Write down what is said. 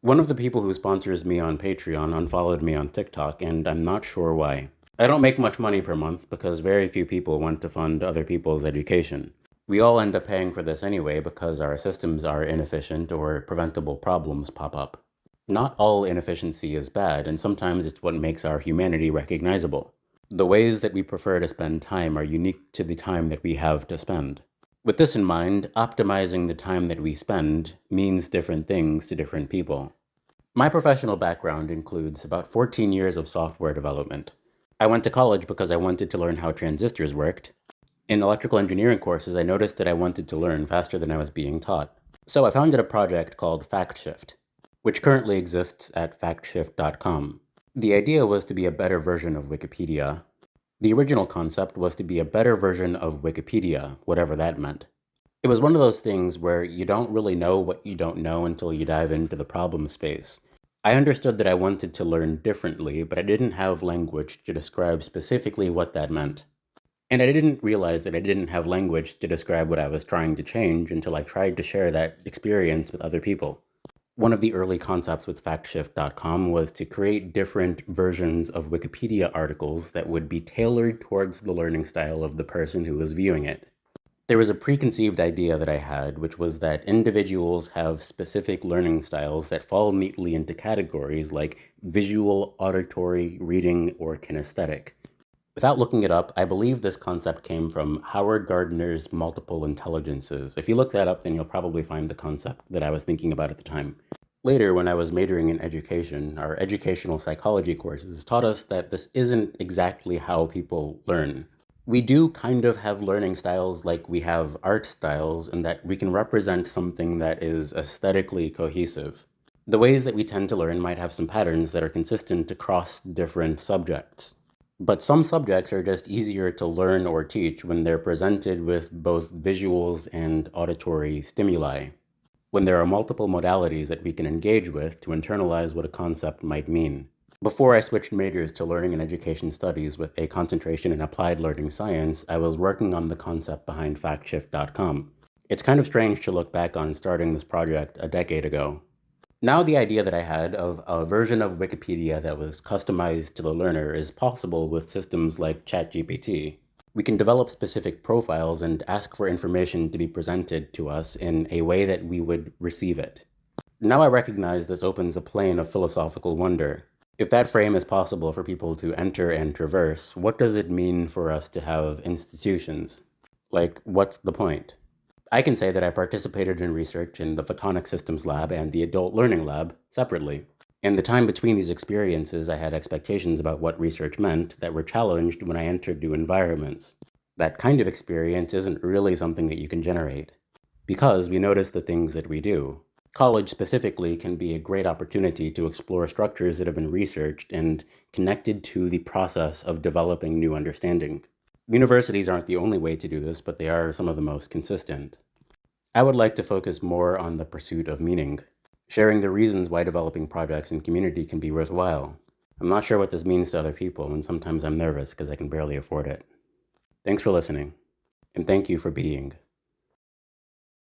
One of the people who sponsors me on Patreon unfollowed me on TikTok, and I'm not sure why. I don't make much money per month because very few people want to fund other people's education. We all end up paying for this anyway because our systems are inefficient or preventable problems pop up. Not all inefficiency is bad, and sometimes it's what makes our humanity recognizable. The ways that we prefer to spend time are unique to the time that we have to spend. With this in mind, optimizing the time that we spend means different things to different people. My professional background includes about 14 years of software development. I went to college because I wanted to learn how transistors worked. In electrical engineering courses, I noticed that I wanted to learn faster than I was being taught. So I founded a project called FactShift, which currently exists at factshift.com. The idea was to be a better version of Wikipedia. The original concept was to be a better version of Wikipedia, whatever that meant. It was one of those things where you don't really know what you don't know until you dive into the problem space. I understood that I wanted to learn differently, but I didn't have language to describe specifically what that meant. And I didn't realize that I didn't have language to describe what I was trying to change until I tried to share that experience with other people. One of the early concepts with factshift.com was to create different versions of Wikipedia articles that would be tailored towards the learning style of the person who was viewing it. There was a preconceived idea that I had, which was that individuals have specific learning styles that fall neatly into categories like visual, auditory, reading, or kinesthetic. Without looking it up, I believe this concept came from Howard Gardner's multiple intelligences. If you look that up, then you'll probably find the concept that I was thinking about at the time. Later, when I was majoring in education, our educational psychology courses taught us that this isn't exactly how people learn. We do kind of have learning styles like we have art styles, in that we can represent something that is aesthetically cohesive. The ways that we tend to learn might have some patterns that are consistent across different subjects. But some subjects are just easier to learn or teach when they're presented with both visuals and auditory stimuli, when there are multiple modalities that we can engage with to internalize what a concept might mean. Before I switched majors to learning and education studies with a concentration in applied learning science, I was working on the concept behind factshift.com. It's kind of strange to look back on starting this project a decade ago. Now the idea that I had of a version of Wikipedia that was customized to the learner is possible with systems like ChatGPT. We can develop specific profiles and ask for information to be presented to us in a way that we would receive it. Now I recognize this opens a plane of philosophical wonder. If that frame is possible for people to enter and traverse, what does it mean for us to have institutions? Like, what's the point? I can say that I participated in research in the Photonic Systems Lab and the Adult Learning Lab separately. In the time between these experiences, I had expectations about what research meant that were challenged when I entered new environments. That kind of experience isn't really something that you can generate, because we notice the things that we do. College specifically can be a great opportunity to explore structures that have been researched and connected to the process of developing new understanding. Universities aren't the only way to do this, but they are some of the most consistent. I would like to focus more on the pursuit of meaning, sharing the reasons why developing projects in community can be worthwhile. I'm not sure what this means to other people, and sometimes I'm nervous because I can barely afford it. Thanks for listening, and thank you for being.